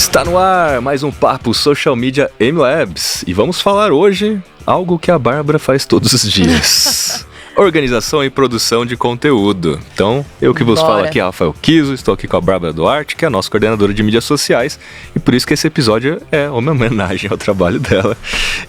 Está no ar mais um Papo Social Media MLabs e vamos falar hoje algo que a Bárbara faz todos os dias. Organização e produção de conteúdo. Então, eu que vos falo aqui é Rafael Kiso, estou aqui com a Bárbara Duarte, que é a nossa coordenadora de mídias sociais, e por isso que esse episódio é uma homenagem ao trabalho dela.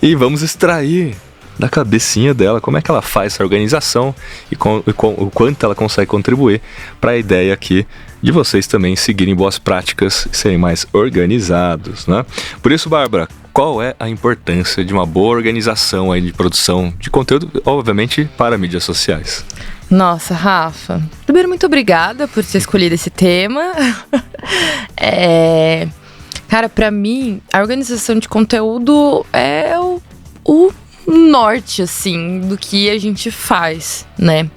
E vamos extrair da cabecinha dela como é que ela faz essa organização e o quanto ela consegue contribuir para a ideia aqui de vocês também seguirem boas práticas e serem mais organizados, né? Por isso, Bárbara, qual é a importância de uma boa organização aí de produção de conteúdo, obviamente, para mídias sociais? Nossa, Rafa, primeiro, muito obrigada por ter escolhido esse tema. Cara, pra mim, a organização de conteúdo é o norte, assim, do que a gente faz, né?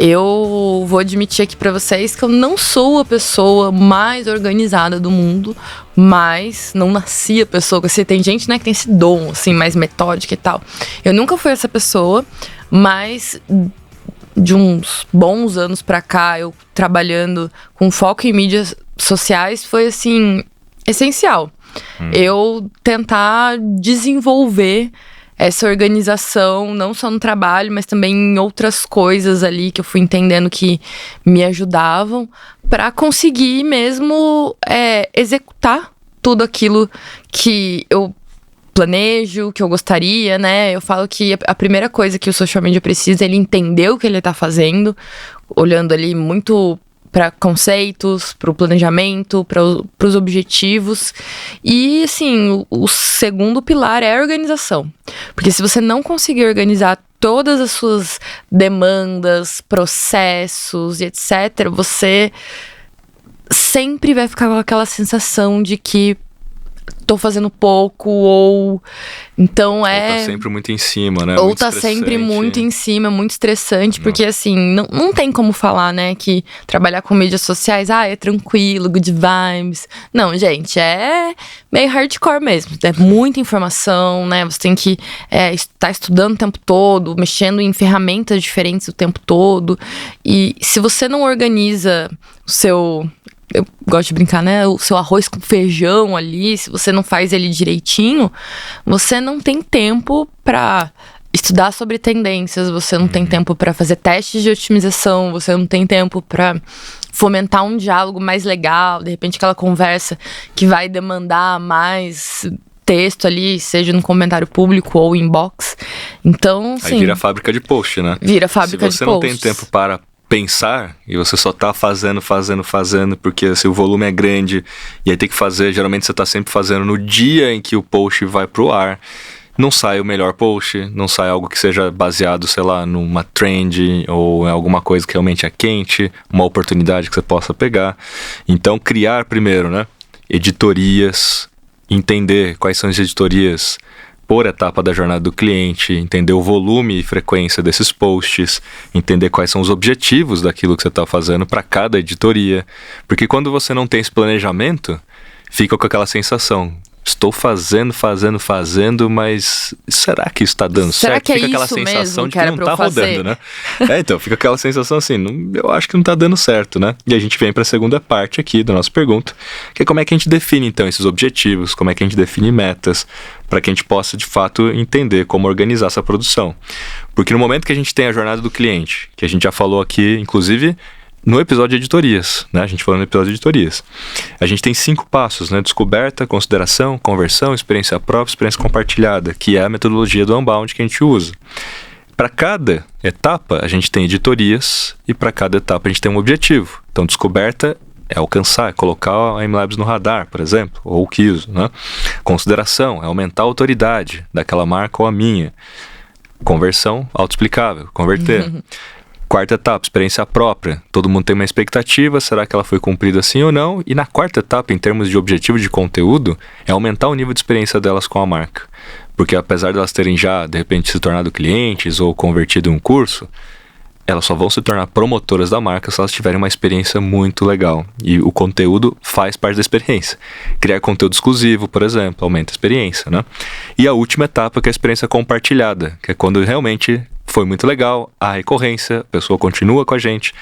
Eu vou admitir aqui pra vocês que eu não sou a pessoa mais organizada do mundo, mas não nasci a pessoa. Assim, tem gente, né, que tem esse dom, assim, mais metódica e tal. Eu nunca fui essa pessoa, mas de uns bons anos pra cá, eu trabalhando com foco em mídias sociais, foi, assim, essencial. Eu tentar desenvolver essa organização, não só no trabalho, mas também em outras coisas ali que eu fui entendendo que me ajudavam para conseguir mesmo executar tudo aquilo que eu planejo, que eu gostaria, né? Eu falo que a primeira coisa que o social media precisa é ele entender o que ele tá fazendo, olhando ali muito para conceitos, para o planejamento, para os objetivos. E, assim, o segundo pilar é a organização. Porque se você não conseguir organizar todas as suas demandas, processos e etc., você sempre vai ficar com aquela sensação de que tô fazendo pouco, ou então Ou tá sempre muito em cima, né? Ou muito tá sempre muito em cima, muito estressante, porque assim, não tem como falar, né, que trabalhar com mídias sociais, é tranquilo, good vibes. Não, gente, é meio hardcore mesmo, é muita informação, né, você tem que estar estudando o tempo todo, mexendo em ferramentas diferentes o tempo todo, e se você não organiza o seu... Eu gosto de brincar, né? O seu arroz com feijão ali, se você não faz ele direitinho, você não tem tempo pra estudar sobre tendências, você não tem tempo pra fazer testes de otimização, você não tem tempo pra fomentar um diálogo mais legal, de repente aquela conversa que vai demandar mais texto ali, seja no comentário público ou inbox. Então, sim. Aí vira fábrica de post, né? Vira fábrica de post. Se você não tem tempo para pensar, e você só tá fazendo, porque assim, o volume é grande, e aí tem que fazer, geralmente você tá sempre fazendo no dia em que o post vai pro ar, não sai o melhor post, não sai algo que seja baseado, sei lá, numa trend, ou em alguma coisa que realmente é quente, uma oportunidade que você possa pegar. Então, criar primeiro, né, editorias, entender quais são as editorias por etapa da jornada do cliente, entender o volume e frequência desses posts, entender quais são os objetivos daquilo que você está fazendo para cada editoria. Porque quando você não tem esse planejamento, fica com aquela sensação, estou fazendo, mas será que isso está dando será certo? Que fica é aquela isso sensação mesmo de que não está rodando, né? Então, fica aquela sensação assim, eu acho que não está dando certo, né? E a gente vem para a segunda parte aqui da nossa pergunta, que é como é que a gente define, então, esses objetivos, como é que a gente define metas, para que a gente possa, de fato, entender como organizar essa produção. Porque no momento que a gente tem a jornada do cliente, que a gente já falou aqui, inclusive no episódio de editorias, né? A gente falou no episódio de editorias. A gente tem 5 passos, né? Descoberta, consideração, conversão, experiência própria, experiência compartilhada, que é a metodologia do Unbound que a gente usa. Para cada etapa, a gente tem editorias e para cada etapa a gente tem um objetivo. Então, descoberta é alcançar, é colocar a MLabs no radar, por exemplo, ou o Kiso, né? Consideração é aumentar a autoridade daquela marca ou a minha. Conversão, autoexplicável, converter. Quarta etapa, experiência própria. Todo mundo tem uma expectativa, será que ela foi cumprida assim ou não? E na quarta etapa, em termos de objetivo de conteúdo, é aumentar o nível de experiência delas com a marca. Porque apesar de elas terem já, de repente, se tornado clientes ou convertido em um curso, elas só vão se tornar promotoras da marca se elas tiverem uma experiência muito legal. E o conteúdo faz parte da experiência. Criar conteúdo exclusivo, por exemplo, aumenta a experiência, né? E a última etapa, que é a experiência compartilhada, que é quando realmente foi muito legal, a recorrência, a pessoa continua com a gente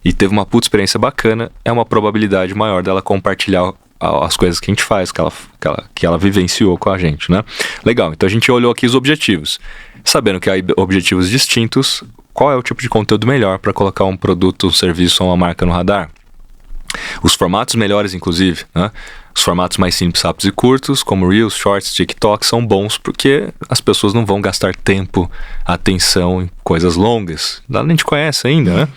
e teve uma puta experiência bacana, é uma probabilidade maior dela compartilhar as coisas que a gente faz, que ela vivenciou com a gente, né? Legal, então a gente olhou aqui os objetivos. Sabendo que há objetivos distintos, qual é o tipo de conteúdo melhor para colocar um produto, um serviço ou uma marca no radar? Os formatos melhores, inclusive, né? Os formatos mais simples, rápidos e curtos, como Reels, Shorts, TikTok, são bons porque as pessoas não vão gastar tempo, atenção em coisas longas. A gente conhece ainda, né?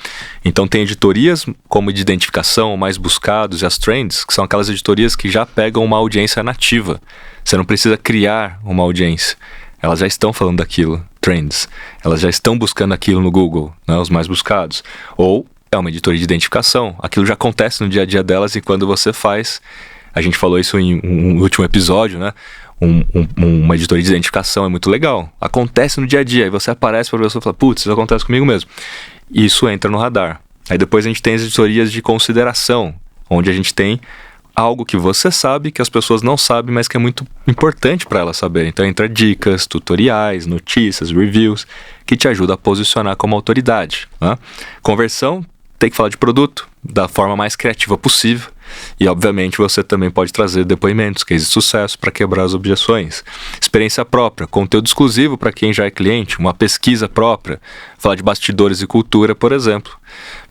Então tem editorias como de identificação, mais buscados, e as trends, que são aquelas editorias que já pegam uma audiência nativa. Você não precisa criar uma audiência. Elas já estão falando daquilo, trends. Elas já estão buscando aquilo no Google, né? Os mais buscados. Ou é uma editoria de identificação. Aquilo já acontece no dia a dia delas e quando você faz... A gente falou isso em um último episódio, né? Uma editoria de identificação é muito legal. Acontece no dia a dia. Aí você aparece para a pessoa e fala, putz, isso acontece comigo mesmo. Isso entra no radar. Aí depois a gente tem as editorias de consideração, onde a gente tem algo que você sabe, que as pessoas não sabem, mas que é muito importante para elas saberem. Então entra dicas, tutoriais, notícias, reviews, que te ajudam a posicionar como autoridade, né? Conversão, tem que falar de produto da forma mais criativa possível. E, obviamente, você também pode trazer depoimentos, cases de sucesso para quebrar as objeções. Experiência própria, conteúdo exclusivo para quem já é cliente, uma pesquisa própria. Falar de bastidores e cultura, por exemplo,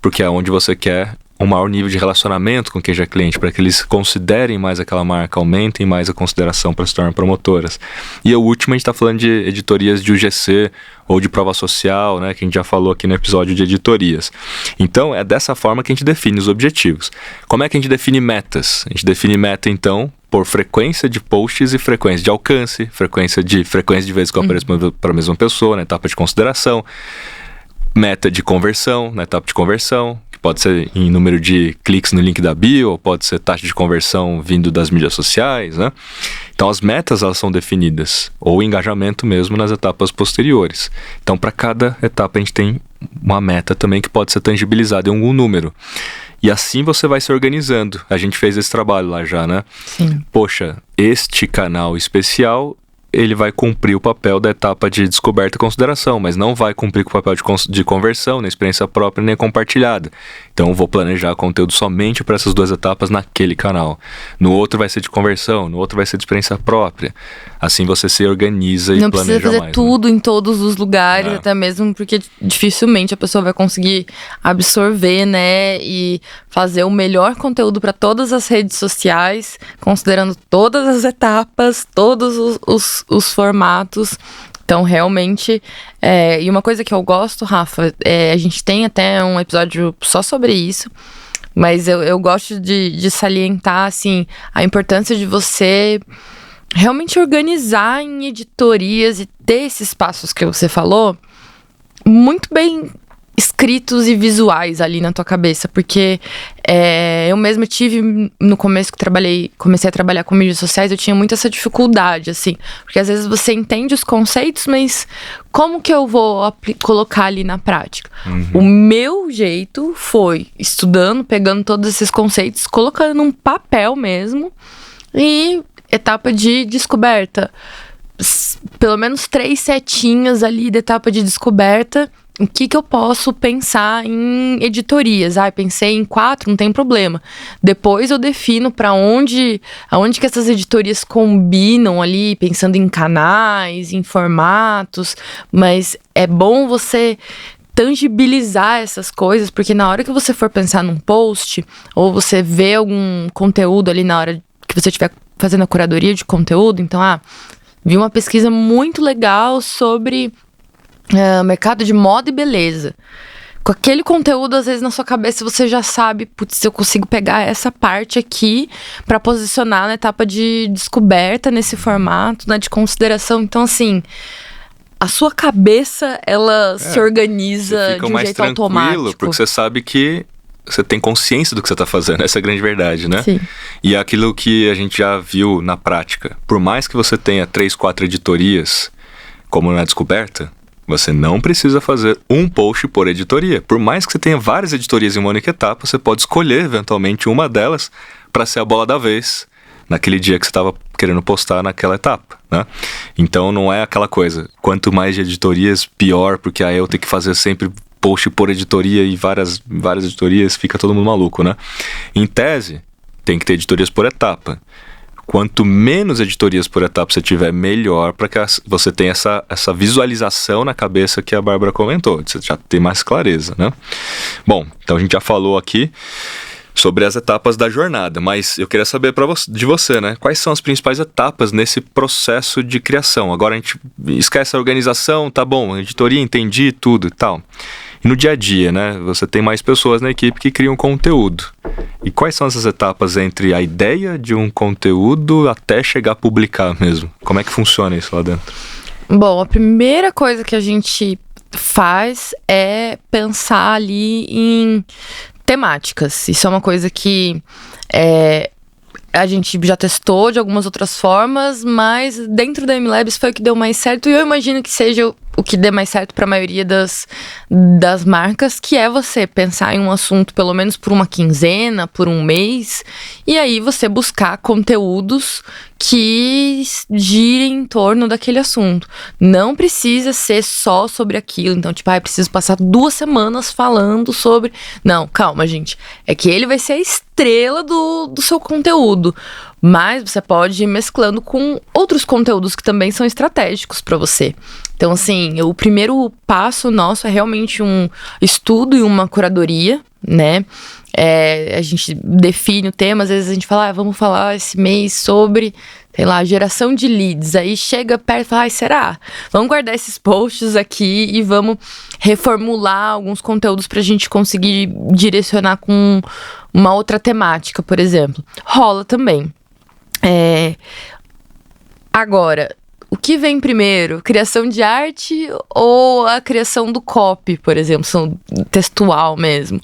porque é onde você quer um maior nível de relacionamento com quem já é cliente, para que eles considerem mais aquela marca, aumentem mais a consideração para se tornar promotoras. E o último, a gente está falando de editorias de UGC ou de prova social, né, que a gente já falou aqui no episódio de editorias. Então, é dessa forma que a gente define os objetivos. Como é que a gente define metas? A gente define meta, então, por frequência de posts e frequência de alcance, frequência de vezes que eu apareço para a mesma pessoa, na etapa de consideração, meta de conversão, na etapa de conversão, que pode ser em número de cliques no link da bio, ou pode ser taxa de conversão vindo das mídias sociais, né? Então as metas, elas são definidas, ou engajamento mesmo nas etapas posteriores. Então para cada etapa a gente tem uma meta também que pode ser tangibilizada em algum número. E assim você vai se organizando. A gente fez esse trabalho lá já, né? Sim. Poxa, este canal especial, ele vai cumprir o papel da etapa de descoberta e consideração, mas não vai cumprir com o papel de conversão, nem experiência própria, nem compartilhada. Então eu vou planejar conteúdo somente para essas duas etapas naquele canal. No outro vai ser de conversão, no outro vai ser de experiência própria. Assim você se organiza e não planeja mais. Não precisa fazer tudo, né? Em todos os lugares, É. até mesmo porque dificilmente a pessoa vai conseguir absorver, né? E fazer o melhor conteúdo para todas as redes sociais, considerando todas as etapas, todos os formatos. Então, realmente, e uma coisa que eu gosto, Rafa, a gente tem até um episódio só sobre isso, mas eu gosto de salientar, assim, a importância de você realmente organizar em editorias e ter esses passos que você falou muito bem escritos e visuais ali na tua cabeça, porque eu mesma tive, no começo que comecei a trabalhar com mídias sociais, eu tinha muito essa dificuldade, assim, porque às vezes você entende os conceitos, mas como que eu vou colocar ali na prática? O meu jeito foi estudando, pegando todos esses conceitos, colocando num papel mesmo, e etapa de descoberta, pelo menos 3 setinhas ali da etapa de descoberta. O que eu posso pensar em editorias? Pensei em 4, não tem problema. Depois eu defino aonde que essas editorias combinam ali, pensando em canais, em formatos. Mas é bom você tangibilizar essas coisas, porque na hora que você for pensar num post, ou você vê algum conteúdo ali na hora que você estiver fazendo a curadoria de conteúdo, então, vi uma pesquisa muito legal sobre mercado de moda e beleza. Com aquele conteúdo, às vezes, na sua cabeça, você já sabe, putz, eu consigo pegar essa parte aqui para posicionar na etapa de descoberta, nesse formato, né, de consideração. Então, assim, a sua cabeça, ela se organiza de um jeito automático. Porque você sabe que você tem consciência do que você está fazendo. Essa é a grande verdade, né? Sim. E é aquilo que a gente já viu na prática. Por mais que você tenha 3, 4 editorias, como na descoberta, você não precisa fazer um post por editoria. Por mais que você tenha várias editorias em uma única etapa, você pode escolher, eventualmente, uma delas para ser a bola da vez naquele dia que você estava querendo postar naquela etapa, né? Então, não é aquela coisa, quanto mais de editorias, pior, porque aí eu tenho que fazer sempre post por editoria e várias editorias, fica todo mundo maluco, né? Em tese, tem que ter editorias por etapa. Quanto menos editorias por etapa você tiver, melhor, para que você tenha essa visualização na cabeça que a Bárbara comentou, você já tem mais clareza, né? Bom, então a gente já falou aqui sobre as etapas da jornada, mas eu queria saber de você, né? Quais são as principais etapas nesse processo de criação? Agora a gente esquece a organização, tá bom, editoria, entendi tudo e tal. E no dia a dia, né? Você tem mais pessoas na equipe que criam conteúdo. E quais são essas etapas entre a ideia de um conteúdo até chegar a publicar mesmo? Como é que funciona isso lá dentro? Bom, a primeira coisa que a gente faz é pensar ali em temáticas. Isso é uma coisa que a gente já testou de algumas outras formas, mas dentro da MLabs foi o que deu mais certo, e eu imagino que seja o que dê mais certo para a maioria das marcas, que é você pensar em um assunto pelo menos por uma quinzena, por um mês, e aí você buscar conteúdos que girem em torno daquele assunto. Não precisa ser só sobre aquilo, então tipo, preciso passar 2 semanas falando sobre... Não, calma, gente. É que ele vai ser a estrela do seu conteúdo, mas você pode ir mesclando com outros conteúdos que também são estratégicos para você. Então, assim, o primeiro passo nosso é realmente um estudo e uma curadoria, né? A gente define o tema, às vezes a gente fala, vamos falar esse mês sobre, sei lá, geração de leads. Aí chega perto e fala, será? Vamos guardar esses posts aqui e vamos reformular alguns conteúdos pra gente conseguir direcionar com uma outra temática, por exemplo. Rola também. Agora, o que vem primeiro? Criação de arte ou a criação do copy, por exemplo, textual mesmo?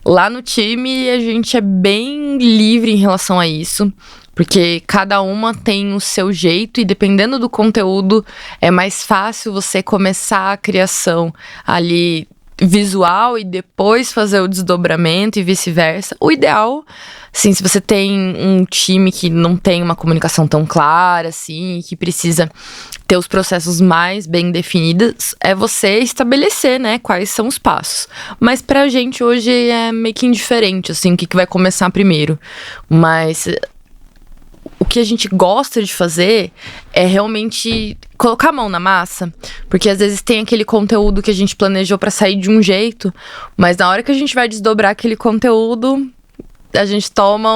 Lá no time a gente é bem livre em relação a isso, porque cada uma tem o seu jeito e dependendo do conteúdo é mais fácil você começar a criação ali visual e depois fazer o desdobramento e vice-versa. O ideal, assim, se você tem um time que não tem uma comunicação tão clara, assim, que precisa ter os processos mais bem definidos, é você estabelecer, né, quais são os passos. Mas pra gente hoje é meio que indiferente, assim, o que vai começar primeiro. Mas o que a gente gosta de fazer é realmente colocar a mão na massa, porque às vezes tem aquele conteúdo que a gente planejou pra sair de um jeito, mas na hora que a gente vai desdobrar aquele conteúdo, a gente toma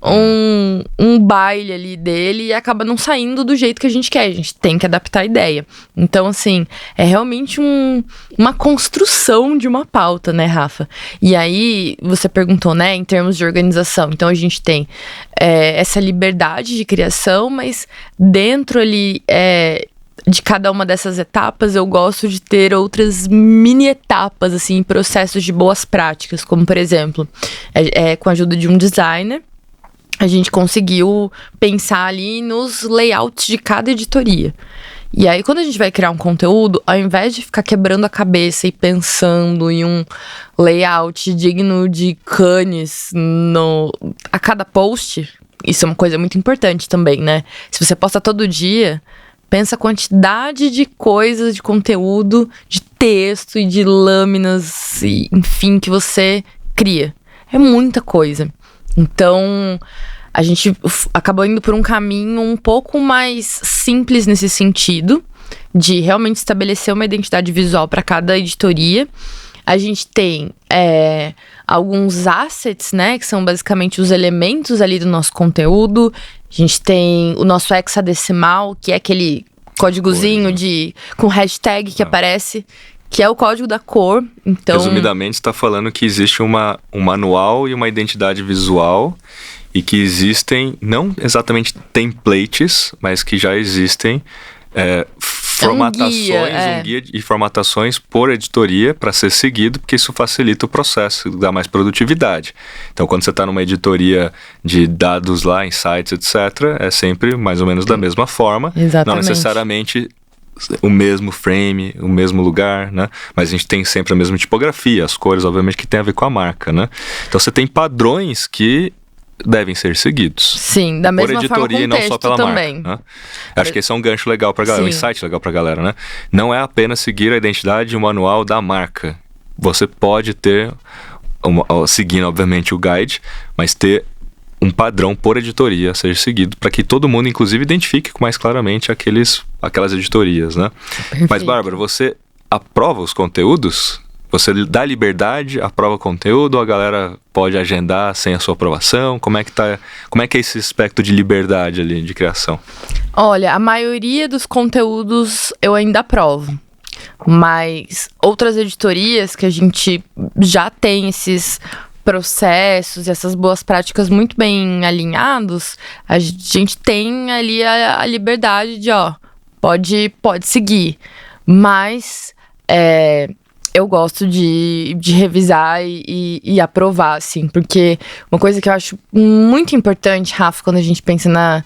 um baile ali dele e acaba não saindo do jeito que a gente quer. A gente tem que adaptar a ideia. Então, assim, é realmente uma construção de uma pauta, né, Rafa? E aí, você perguntou, né, em termos de organização. Então, a gente tem essa liberdade de criação, mas dentro ali de cada uma dessas etapas, eu gosto de ter outras mini etapas, assim, processos de boas práticas, como, por exemplo, com a ajuda de um designer, a gente conseguiu pensar ali nos layouts de cada editoria. E aí, quando a gente vai criar um conteúdo, ao invés de ficar quebrando a cabeça e pensando em um layout digno de Cannes a cada post, isso é uma coisa muito importante também, né? Se você posta todo dia, pensa a quantidade de coisas, de conteúdo, de texto e de lâminas, e, enfim, que você cria. É muita coisa. Então, a gente acabou indo por um caminho um pouco mais simples nesse sentido, de realmente estabelecer uma identidade visual para cada editoria. A gente tem alguns assets, né, que são basicamente os elementos ali do nosso conteúdo. A gente tem o nosso hexadecimal, que é aquele códigozinho com hashtag que aparece, que é o código da cor. Então, resumidamente, está falando que existe um manual e uma identidade visual e que existem, não exatamente templates, mas que já existem formatações, um guia e formatações por editoria para ser seguido, porque isso facilita o processo, dá mais produtividade. Então, quando você está numa editoria de dados lá, insights, etc., é sempre mais ou menos da mesma forma. Exatamente. Não necessariamente o mesmo frame, o mesmo lugar, né? Mas a gente tem sempre a mesma tipografia, as cores, obviamente, que tem a ver com a marca, né? Então, você tem padrões que devem ser seguidos. Sim, da mesma forma, por editoria e não só pela também. Marca, né? Acho que esse é um gancho legal pra galera, um insight legal pra galera, né? Não é apenas seguir a identidade e o manual da marca. Você pode ter, seguindo obviamente o guide, mas ter um padrão por editoria a ser seguido, para que todo mundo, inclusive, identifique mais claramente aquelas editorias, né? Perfeito. Mas, Bárbara, você aprova os conteúdos? Você dá liberdade, aprova conteúdo, ou a galera pode agendar sem a sua aprovação? Como é que é esse aspecto de liberdade ali, de criação? Olha, a maioria dos conteúdos eu ainda aprovo. Mas outras editorias que a gente já tem esses processos e essas boas práticas muito bem alinhados, a gente tem ali a liberdade de, pode seguir. Mas eu gosto de revisar e aprovar, assim, porque uma coisa que eu acho muito importante, Rafa, quando a gente pensa na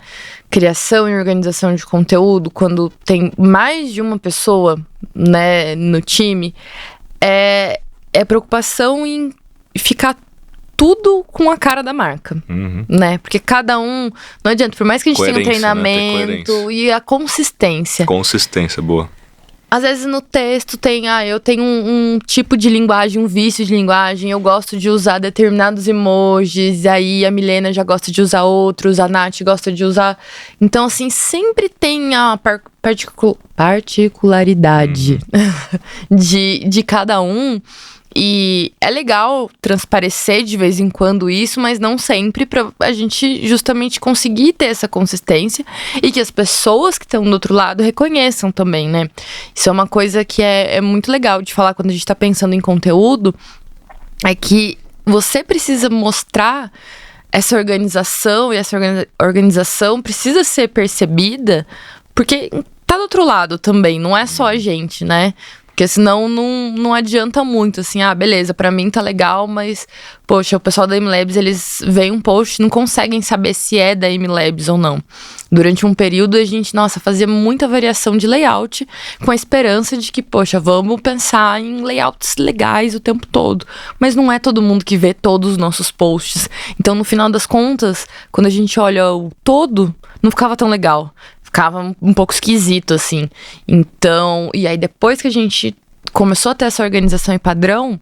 criação e organização de conteúdo, quando tem mais de uma pessoa, né, no time, é preocupação em ficar tudo com a cara da marca, né? Porque cada um, não adianta, por mais que a gente tenha um treinamento, né? E a consistência. Consistência, boa. Às vezes no texto eu tenho um tipo de linguagem, um vício de linguagem, eu gosto de usar determinados emojis, e aí a Milena já gosta de usar outros, a Nath gosta de usar. Então, assim, sempre tem a particularidade de cada um. E é legal transparecer de vez em quando isso, mas não sempre, pra a gente justamente conseguir ter essa consistência e que as pessoas que estão do outro lado reconheçam também, né? Isso é uma coisa que é muito legal de falar quando a gente tá pensando em conteúdo, é que você precisa mostrar essa organização, e essa organização precisa ser percebida, porque tá do outro lado também, não é só a gente, né? Porque senão não adianta muito, assim, beleza, pra mim tá legal, mas, poxa, o pessoal da MLabs, eles veem um post e não conseguem saber se é da MLabs ou não. Durante um período, a gente, fazia muita variação de layout, com a esperança de que, poxa, vamos pensar em layouts legais o tempo todo. Mas não é todo mundo que vê todos os nossos posts. Então, no final das contas, quando a gente olha o todo, não ficava tão legal. Ficava um pouco esquisito, assim. Então, e aí depois que a gente começou a ter essa organização e padrão,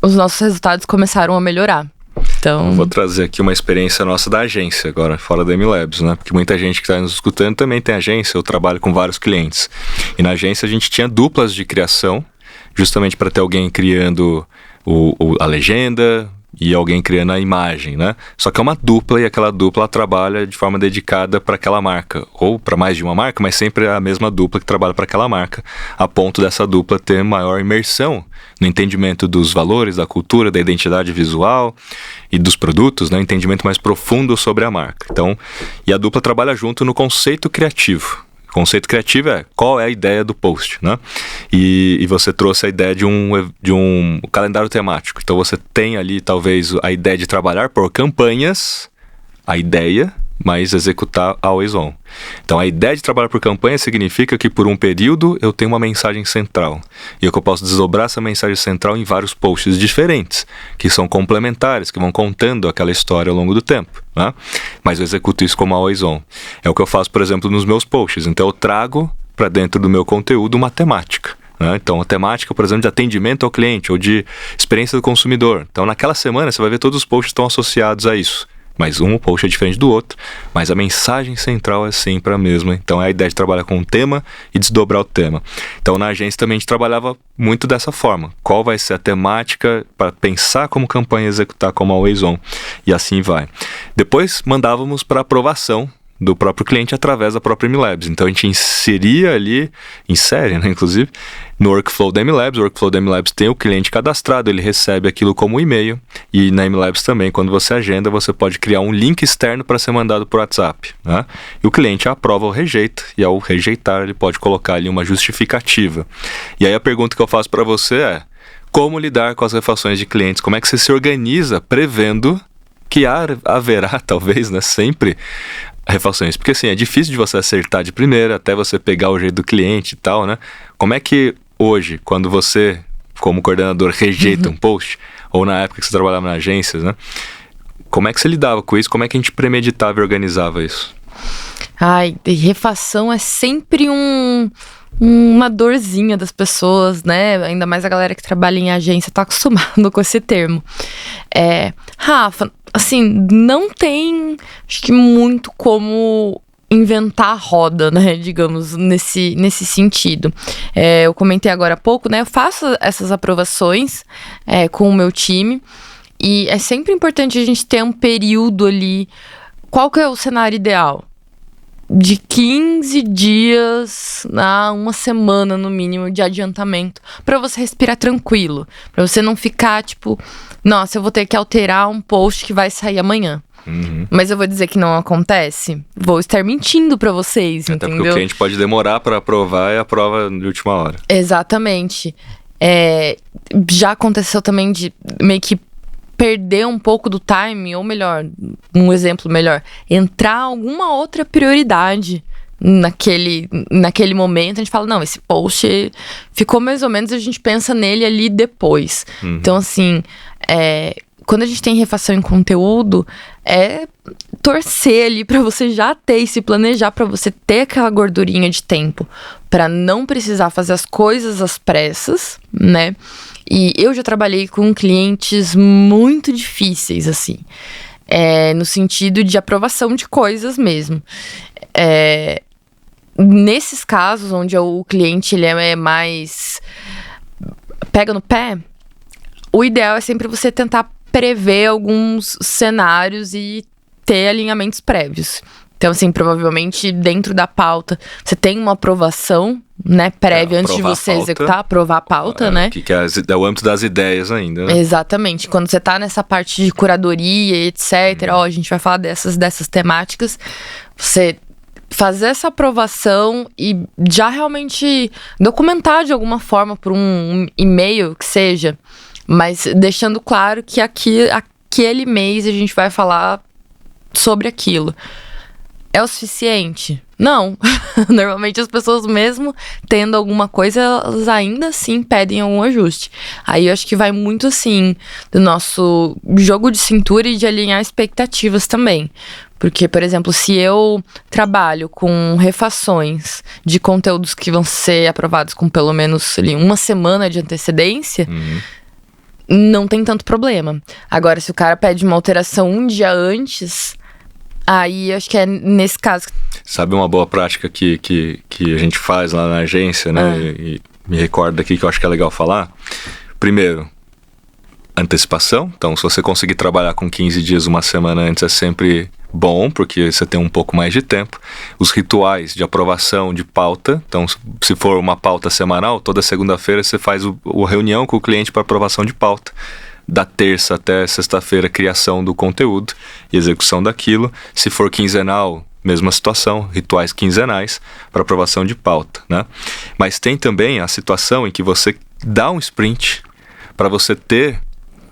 os nossos resultados começaram a melhorar. Então... Eu vou trazer aqui uma experiência nossa da agência agora, fora da MLabs, né? Porque muita gente que está nos escutando também tem agência, eu trabalho com vários clientes. E na agência a gente tinha duplas de criação, justamente para ter alguém criando a legenda e alguém criando a imagem, né? Só que é uma dupla e aquela dupla trabalha de forma dedicada para aquela marca, ou para mais de uma marca, mas sempre é a mesma dupla que trabalha para aquela marca, a ponto dessa dupla ter maior imersão no entendimento dos valores, da cultura, da identidade visual e dos produtos, né? Um entendimento mais profundo sobre a marca. Então, e a dupla trabalha junto no conceito criativo. O conceito criativo é qual é a ideia do post, né? E você trouxe a ideia de um calendário temático. Então você tem ali talvez a ideia de trabalhar por campanhas, a ideia, mas executar always on. Então a ideia de trabalhar por campanha significa que por um período eu tenho uma mensagem central. E eu posso desdobrar essa mensagem central em vários posts diferentes, que são complementares, que vão contando aquela história ao longo do tempo, né? Mas eu executo isso como always on. É o que eu faço, por exemplo, nos meus posts. Então eu trago para dentro do meu conteúdo uma temática. Então, a temática, por exemplo, de atendimento ao cliente ou de experiência do consumidor. Então, naquela semana, você vai ver todos os posts estão associados a isso. Mas um post é diferente do outro, mas a mensagem central é sempre a mesma. Então, é a ideia de trabalhar com um tema e desdobrar o tema. Então, na agência também a gente trabalhava muito dessa forma. Qual vai ser a temática para pensar como campanha e executar como always on. E assim vai. Depois, mandávamos para aprovação do próprio cliente através da própria MLabs. Então a gente inseria ali, insere, né, inclusive, no workflow da MLabs. O workflow da MLabs tem o cliente cadastrado, ele recebe aquilo como e-mail. E na MLabs também, quando você agenda, você pode criar um link externo para ser mandado por WhatsApp, né? E o cliente aprova ou rejeita, e ao rejeitar ele pode colocar ali uma justificativa. E aí a pergunta que eu faço para você é: como lidar com as refações de clientes? Como é que você se organiza prevendo que haverá, talvez, né, sempre refações? Porque assim, é difícil de você acertar de primeira, até você pegar o jeito do cliente e tal, né? Como é que hoje, quando você, como coordenador, rejeita um post, ou na época que você trabalhava na agência, né? Como é que você lidava com isso? Como é que a gente premeditava e organizava isso? Refação é sempre uma dorzinha das pessoas, né? Ainda mais a galera que trabalha em agência tá acostumado com esse termo. Rafa, assim, não tem, acho que muito como inventar a roda, né, digamos, nesse sentido. Eu comentei agora há pouco, né, eu faço essas aprovações com o meu time, e é sempre importante a gente ter um período ali. Qual que é o cenário ideal? De 15 dias a uma semana, no mínimo, de adiantamento, para você respirar tranquilo, para você não ficar tipo, nossa, eu vou ter que alterar um post que vai sair amanhã. Mas eu vou dizer que não acontece? Vou estar mentindo pra vocês, Até entendeu? porque o cliente pode demorar pra aprovar e aprova de última hora. Exatamente. Já aconteceu também de meio que perder um pouco do time, ou melhor, um exemplo melhor, entrar alguma outra prioridade naquele momento. A gente fala, não, esse post ficou mais ou menos, a gente pensa nele ali depois. Então, assim, quando a gente tem refação em conteúdo, é torcer ali pra você já ter e se planejar pra você ter aquela gordurinha de tempo, pra não precisar fazer as coisas às pressas, né? E eu já trabalhei com clientes muito difíceis, assim, no sentido de aprovação de coisas mesmo. Nesses casos onde o cliente ele é mais pega no pé, o ideal é sempre você tentar prever alguns cenários e ter alinhamentos prévios. Então, assim, provavelmente dentro da pauta você tem uma aprovação, né, prévia antes de você executar, aprovar a pauta, né? Que é o âmbito das ideias ainda, né? Exatamente. Quando você tá nessa parte de curadoria, etc., a gente vai falar dessas temáticas, você fazer essa aprovação e já realmente documentar de alguma forma por um e-mail que seja, mas deixando claro que aquele mês a gente vai falar sobre aquilo. É o suficiente? Não. Normalmente as pessoas, mesmo tendo alguma coisa, elas ainda assim pedem algum ajuste. Aí eu acho que vai muito assim do nosso jogo de cintura e de alinhar expectativas também. Porque, por exemplo, se eu trabalho com refações de conteúdos que vão ser aprovados com pelo menos ali, uma semana de antecedência, não tem tanto problema. Agora, se o cara pede uma alteração um dia antes, aí acho que é nesse caso. Sabe uma boa prática que a gente faz lá na agência, né? E me recordo aqui que eu acho que é legal falar. Primeiro, antecipação. Então, se você conseguir trabalhar com 15 dias, uma semana antes, é sempre bom, porque você tem um pouco mais de tempo. Os rituais de aprovação de pauta. Então, se for uma pauta semanal, toda segunda-feira você faz a reunião com o cliente para aprovação de pauta. Da terça até sexta-feira, criação do conteúdo e execução daquilo. Se for quinzenal, mesma situação, rituais quinzenais para aprovação de pauta, né? Mas tem também a situação em que você dá um sprint para você ter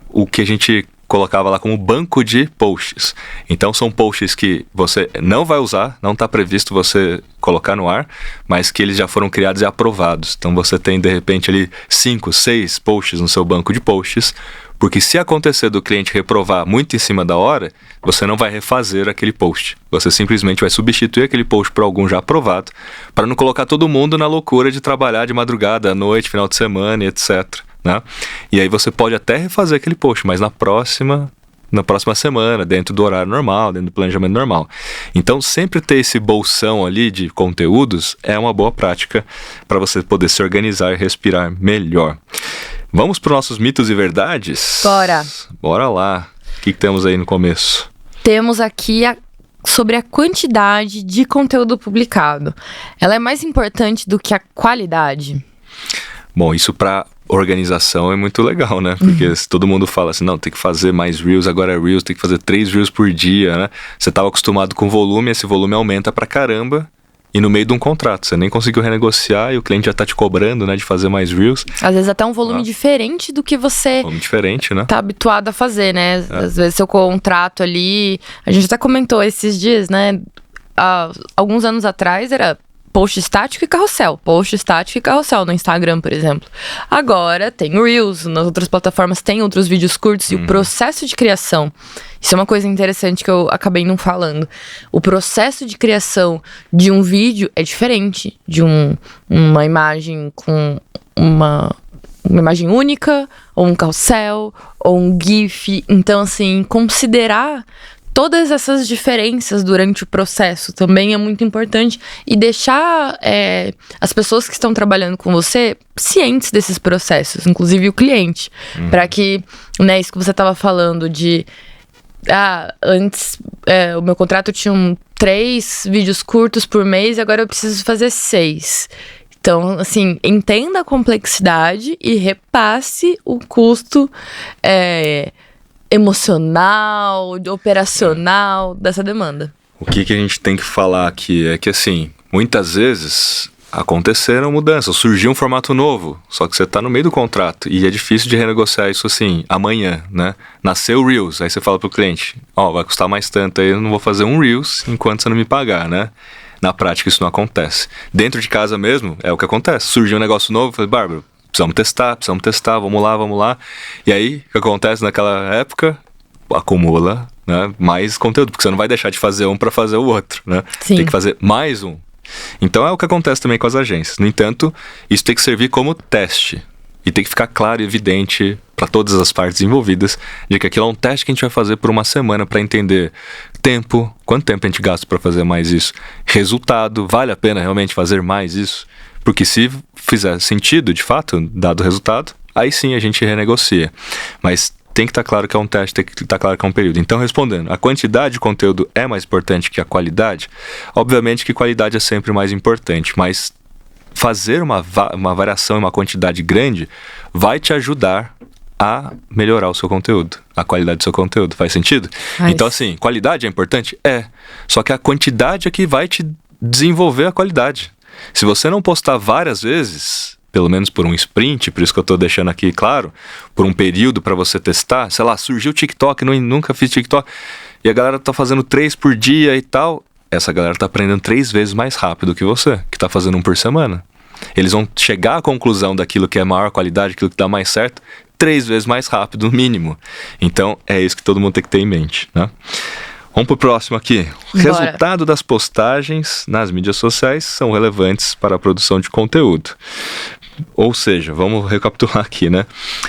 o que a gente colocava lá como banco de posts. Então são posts que você não vai usar, não está previsto você colocar no ar, mas que eles já foram criados e aprovados. Então você tem de repente ali 5, 6 posts no seu banco de posts, porque se acontecer do cliente reprovar muito em cima da hora, você não vai refazer aquele post. Você simplesmente vai substituir aquele post por algum já aprovado, para não colocar todo mundo na loucura de trabalhar de madrugada, à noite, final de semana, etc. Né? E aí você pode até refazer aquele post, mas na próxima semana, dentro do horário normal, dentro do planejamento normal. Então, sempre ter esse bolsão ali de conteúdos é uma boa prática para você poder se organizar e respirar melhor. Vamos para os nossos mitos e verdades? Bora lá. O que temos aí no começo? Temos aqui sobre a quantidade de conteúdo publicado. Ela é mais importante do que a qualidade? Bom, isso para organização é muito legal, né? Porque se todo mundo fala assim, não, tem que fazer mais Reels, agora é Reels, tem que fazer 3 Reels por dia, né? Você estava acostumado com volume, esse volume aumenta pra caramba. E no meio de um contrato, você nem conseguiu renegociar e o cliente já tá te cobrando, né, de fazer mais Reels. Às vezes até um volume diferente do que você tá habituado a fazer, né? Às vezes seu contrato ali... A gente até comentou esses dias, né? Alguns anos atrás era post estático e carrossel. Post estático e carrossel no Instagram, por exemplo. Agora tem o Reels, nas outras plataformas tem outros vídeos curtos. E o processo de criação... Isso é uma coisa interessante que eu acabei não falando. O processo de criação de um vídeo é diferente de uma imagem com uma imagem única, ou um carrossel, ou um GIF. Então, assim, considerar todas essas diferenças durante o processo também é muito importante e deixar as pessoas que estão trabalhando com você cientes desses processos, inclusive o cliente, para que, né, isso que você estava falando de antes o meu contrato tinha 3 vídeos curtos por mês e agora eu preciso fazer 6. Então, assim, entenda a complexidade e repasse o custo emocional, operacional dessa demanda. O que a gente tem que falar aqui é que, assim, muitas vezes aconteceram mudanças, surgiu um formato novo, só que você tá no meio do contrato e é difícil de renegociar isso assim, amanhã, né? Nasceu o Reels, aí você fala pro cliente, vai custar mais tanto, aí eu não vou fazer um Reels enquanto você não me pagar, né? Na prática isso não acontece. Dentro de casa mesmo, é o que acontece. Surgiu um negócio novo, eu falei, Bárbara, precisamos testar, vamos lá. E aí, o que acontece naquela época? Acumula, né, mais conteúdo, porque você não vai deixar de fazer um para fazer o outro, né? Sim. Tem que fazer mais um. Então é o que acontece também com as agências. No entanto, isso tem que servir como teste. E tem que ficar claro e evidente para todas as partes envolvidas de que aquilo é um teste que a gente vai fazer por uma semana para entender tempo, quanto tempo a gente gasta para fazer mais isso, resultado, vale a pena realmente fazer mais isso? Porque se fizer sentido, de fato, dado o resultado, aí sim a gente renegocia. Mas tem que estar claro que é um teste, tem que estar claro que é um período. Então, respondendo, a quantidade de conteúdo é mais importante que a qualidade? Obviamente que qualidade é sempre mais importante, mas fazer uma variação em uma quantidade grande vai te ajudar a melhorar o seu conteúdo, a qualidade do seu conteúdo. Faz sentido? Então, assim, qualidade é importante? É. Só que a quantidade é que vai te desenvolver a qualidade. Se você não postar várias vezes, pelo menos por um sprint, por isso que eu tô deixando aqui claro, por um período para você testar, sei lá, surgiu o TikTok, nunca fiz TikTok, e a galera tá fazendo 3 por dia e tal, essa galera tá aprendendo 3 vezes mais rápido que você, que tá fazendo 1 por semana. Eles vão chegar à conclusão daquilo que é maior qualidade, aquilo que dá mais certo, 3 vezes mais rápido, no mínimo. Então, é isso que todo mundo tem que ter em mente, né? Vamos pro próximo aqui. Bora. Resultado das postagens nas mídias sociais são relevantes para a produção de conteúdo. Ou seja, vamos recapitular aqui, né?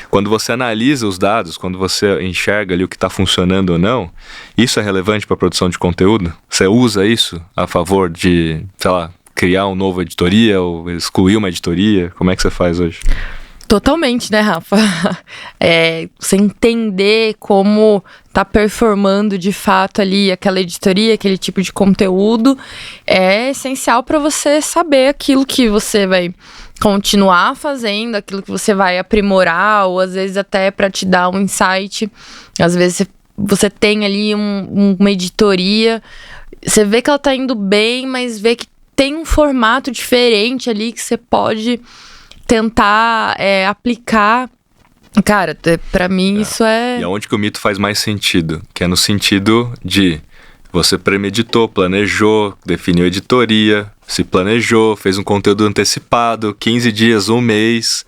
Quando você analisa os dados, quando você enxerga ali o que está funcionando ou não, isso é relevante para a produção de conteúdo? Você usa isso a favor de, sei lá, criar uma nova editoria ou excluir uma editoria? Como é que você faz hoje? Totalmente, né, Rafa? Você entender como tá performando de fato ali aquela editoria, aquele tipo de conteúdo, é essencial para você saber aquilo que você vai continuar fazendo, aquilo que você vai aprimorar, ou às vezes até para te dar um insight. Às vezes você tem ali uma editoria, você vê que ela tá indo bem, mas vê que tem um formato diferente ali que você pode tentar aplicar. Cara, pra mim isso é... E aonde que o mito faz mais sentido? Que é no sentido de você premeditou, planejou, definiu editoria, se planejou, fez um conteúdo antecipado, 15 dias, 1 mês,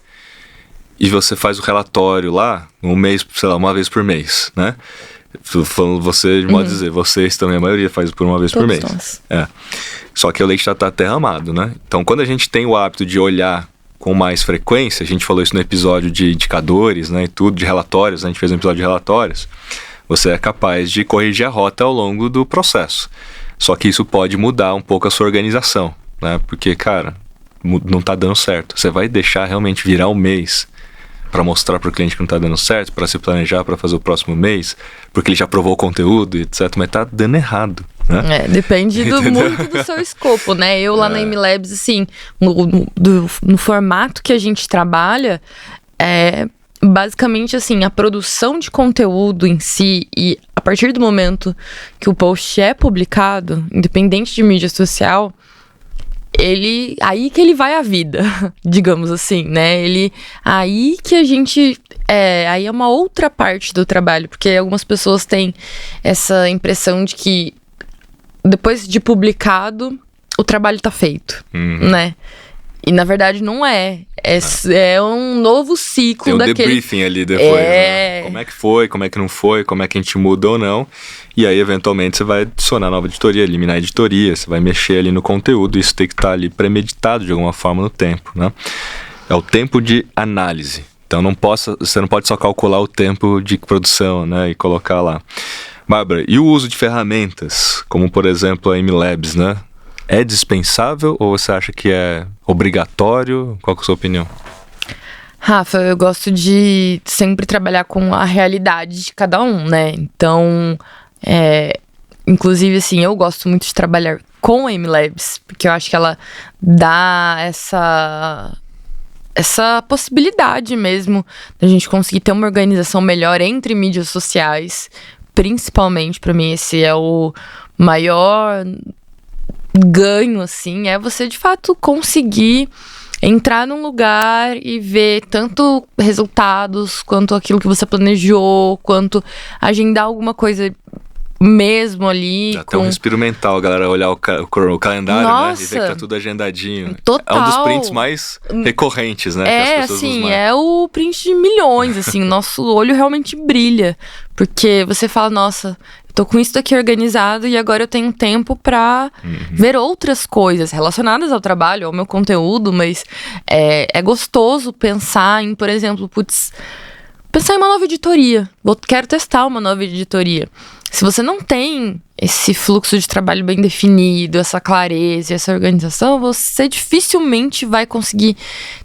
e você faz o relatório lá, 1 mês, sei lá, 1 vez por mês, né? Falando você, de modo dizer, vocês também, a maioria faz por 1 vez por mês. Nós. Só que o leite já tá derramado, né? Então, quando a gente tem o hábito de olhar com mais frequência, a gente falou isso no episódio de indicadores, né, e tudo, de relatórios, a gente fez um episódio de relatórios, você é capaz de corrigir a rota ao longo do processo. Só que isso pode mudar um pouco a sua organização, né, porque, cara, não tá dando certo. Você vai deixar realmente virar 1 mês para mostrar para o cliente que não tá dando certo, para se planejar para fazer o próximo mês, porque ele já provou o conteúdo, etc, mas tá dando errado, né? Depende muito do seu escopo, né? Eu lá na MLabs, assim, no formato que a gente trabalha, basicamente, assim, a produção de conteúdo em si, e a partir do momento que o post é publicado, independente de mídia social, aí que ele vai à vida, digamos assim, né? Aí que a gente... aí é uma outra parte do trabalho, porque algumas pessoas têm essa impressão de que depois de publicado, o trabalho tá feito, né? E na verdade não é. É um novo ciclo Tem um daquele... debriefing ali depois, né? Como é que foi, como é que não foi, como é que a gente muda ou não. E aí, eventualmente, você vai adicionar nova editoria, eliminar a editoria, você vai mexer ali no conteúdo. Isso tem que estar ali premeditado de alguma forma no tempo, né? É o tempo de análise. Então você não pode só calcular o tempo de produção, né, e colocar lá. Bárbara, e o uso de ferramentas, como por exemplo a MLabs, né? É dispensável ou você acha que é obrigatório? Qual que é a sua opinião? Rafa, eu gosto de sempre trabalhar com a realidade de cada um, né? Então, inclusive, assim, eu gosto muito de trabalhar com a MLabs, porque eu acho que ela dá essa possibilidade mesmo da gente conseguir ter uma organização melhor entre mídias sociais. Principalmente, pra mim, esse é o maior ganho, assim, é você, de fato, conseguir entrar num lugar e ver tanto resultados, quanto aquilo que você planejou, quanto agendar alguma coisa mesmo ali. Até um respiro mental, galera, olhar o calendário, Nossa, né? E ver que tá tudo agendadinho. Total. É um dos prints mais recorrentes, né? Que as pessoas assim, usam. é o print de milhões, assim, nosso olho realmente brilha. Porque você fala, nossa, eu tô com isso daqui organizado e agora eu tenho tempo pra ver outras coisas relacionadas ao trabalho, ao meu conteúdo, mas é gostoso pensar em, por exemplo, pensar em uma nova editoria. Quero testar uma nova editoria. Se você não tem esse fluxo de trabalho bem definido, essa clareza, essa organização, você dificilmente vai conseguir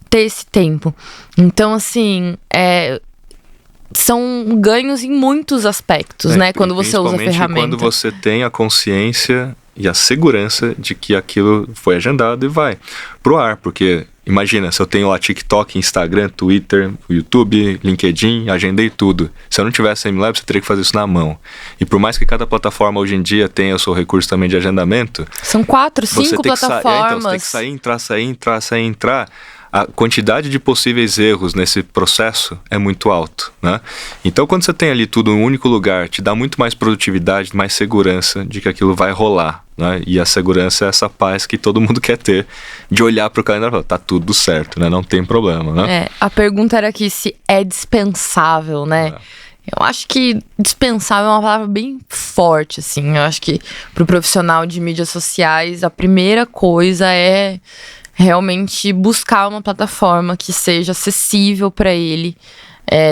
ter esse tempo. Então, assim, são ganhos em muitos aspectos, né? Quando você usa a ferramenta. Quando você tem a consciência e a segurança de que aquilo foi agendado e vai pro ar, porque imagina, se eu tenho lá TikTok, Instagram, Twitter, YouTube, LinkedIn, agendei tudo. Se eu não tivesse a MLabs, eu teria que fazer isso na mão. E por mais que cada plataforma hoje em dia tenha o seu recurso também de agendamento... São 4, 5 plataformas. Então, você tem que sair, entrar. A quantidade de possíveis erros nesse processo é muito alto, né? Então, quando você tem ali tudo em um único lugar, te dá muito mais produtividade, mais segurança de que aquilo vai rolar, né? E a segurança é essa paz que todo mundo quer ter, de olhar para o calendário e falar, tá tudo certo, né? Não tem problema, né? A pergunta era aqui se é dispensável, né? Eu acho que dispensável é uma palavra bem forte, assim. Eu acho que pro profissional de mídias sociais, a primeira coisa é realmente buscar uma plataforma que seja acessível para ele,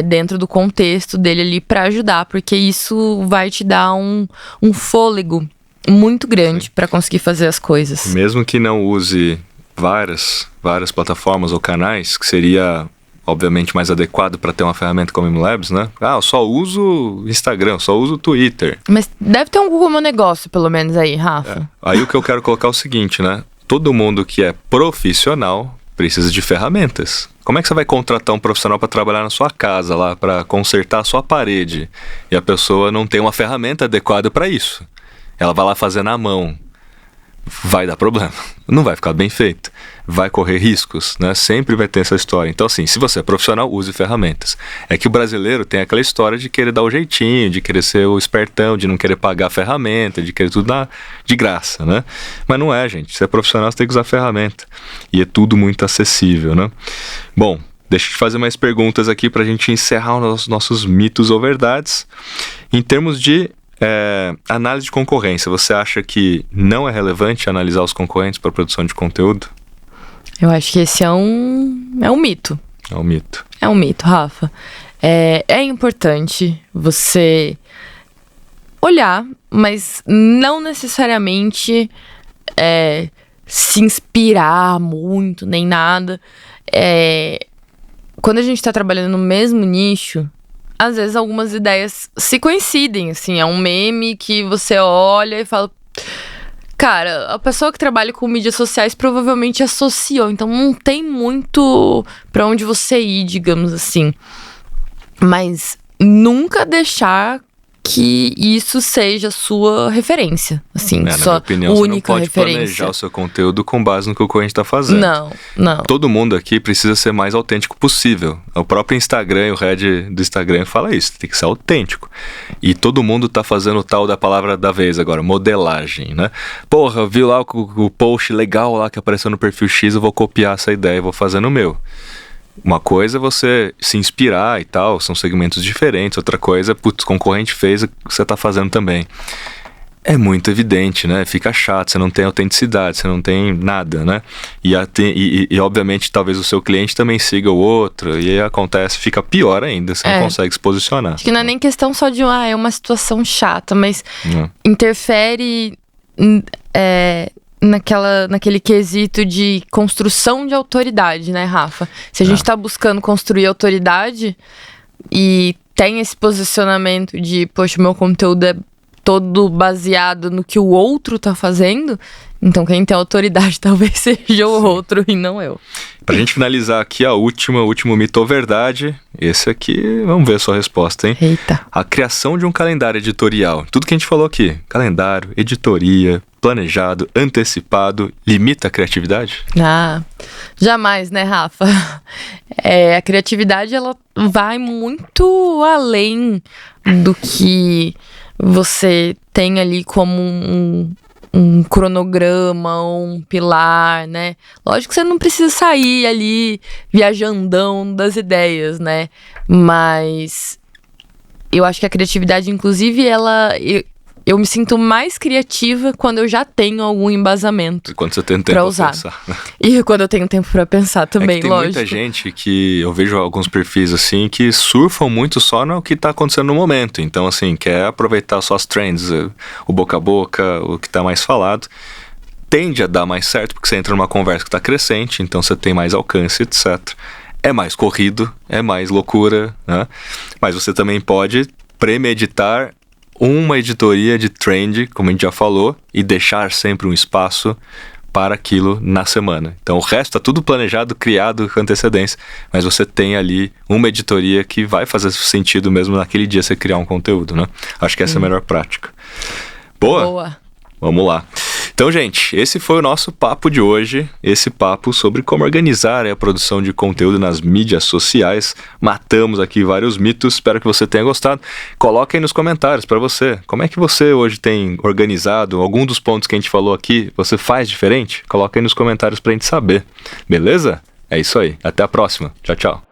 dentro do contexto dele ali, para ajudar, porque isso vai te dar um fôlego muito grande para conseguir fazer as coisas. Mesmo que não use várias plataformas ou canais, que seria obviamente mais adequado para ter uma ferramenta como o MLabs, né? Eu só uso Instagram, eu só uso Twitter. Mas deve ter um Google Meu Negócio, pelo menos aí, Rafa. Aí o que eu quero colocar é o seguinte, né? Todo mundo que é profissional precisa de ferramentas. Como é que você vai contratar um profissional para trabalhar na sua casa lá, para consertar a sua parede, e a pessoa não tem uma ferramenta adequada para isso? Ela vai lá fazer na mão. Vai dar problema. Não vai ficar bem feito. Vai correr riscos, né? Sempre vai ter essa história. Então, assim, se você é profissional, use ferramentas. É que o brasileiro tem aquela história de querer dar o jeitinho, de querer ser o espertão, de não querer pagar a ferramenta, de querer tudo de graça, né? Mas não é, gente. Se é profissional, você tem que usar ferramenta. E é tudo muito acessível, né? Bom, deixa eu te fazer mais perguntas aqui pra gente encerrar os nossos mitos ou verdades. Em termos de análise de concorrência, você acha que não é relevante analisar os concorrentes para produção de conteúdo? Eu acho que esse é um mito. É um mito. É um mito, Rafa. É importante você olhar, mas não necessariamente se inspirar muito, nem nada. Quando a gente está trabalhando no mesmo nicho, às vezes algumas ideias se coincidem, assim, é um meme que você olha e fala, cara, a pessoa que trabalha com mídias sociais provavelmente associou, então não tem muito pra onde você ir, digamos assim. Mas nunca deixar que isso seja sua referência, assim, na sua minha opinião, única você não pode referência. planejar o seu conteúdo com base no que o concorrente está fazendo. Não. Todo mundo aqui precisa ser mais autêntico possível. O próprio Instagram, o head do Instagram fala isso, tem que ser autêntico. E todo mundo tá fazendo o tal da palavra da vez agora, modelagem, né? Porra, vi lá o post legal lá que apareceu no perfil X, eu vou copiar essa ideia e vou fazer no meu. Uma coisa é você se inspirar e tal, são segmentos diferentes. Outra coisa é, putz, o concorrente fez o que você tá fazendo também. é muito evidente, né? Fica chato, você não tem autenticidade, você não tem nada, né? E obviamente talvez o seu cliente também siga o outro, e aí acontece, fica pior ainda, você não consegue se posicionar. Acho que não é nem questão só de, é uma situação chata, mas interfere naquele quesito de construção de autoridade, né, Rafa? Se a gente tá buscando construir autoridade e tem esse posicionamento de, poxa, o meu conteúdo é todo baseado no que o outro tá fazendo, então quem tem autoridade talvez seja o outro e não eu. Pra gente finalizar aqui, o último mito ou verdade, esse aqui, vamos ver a sua resposta, hein? Eita. A criação de um calendário editorial, tudo que a gente falou aqui, calendário, editoria, planejado, antecipado, limita a criatividade? Jamais, né, Rafa? A criatividade, ela vai muito além do que você tem ali como um cronograma ou um pilar, né? Lógico que você não precisa sair ali viajandão das ideias, né? Mas eu acho que a criatividade, inclusive, eu me sinto mais criativa quando eu já tenho algum embasamento. E quando você tem tempo pra usar. Pensar. E quando eu tenho tempo pra pensar também, tem lógico. Muita gente que eu vejo alguns perfis assim que surfam muito só no que tá acontecendo no momento. Então, assim, quer aproveitar só as trends, o boca a boca, o que tá mais falado. Tende a dar mais certo porque você entra numa conversa que tá crescente, então você tem mais alcance, etc. É mais corrido, é mais loucura, né? Mas você também pode premeditar uma editoria de trend, como a gente já falou, e deixar sempre um espaço para aquilo na semana. Então o resto tá tudo planejado, criado com antecedência, mas você tem ali uma editoria que vai fazer sentido mesmo naquele dia você criar um conteúdo, né? Acho que essa é a melhor prática. Boa. Vamos lá. Então, gente, esse foi o nosso papo de hoje. Esse papo sobre como organizar a produção de conteúdo nas mídias sociais. Matamos aqui vários mitos. Espero que você tenha gostado. Coloque aí nos comentários para você. Como é que você hoje tem organizado? Algum dos pontos que a gente falou aqui, você faz diferente? Coloque aí nos comentários pra gente saber. Beleza? É isso aí. Até a próxima. Tchau, tchau.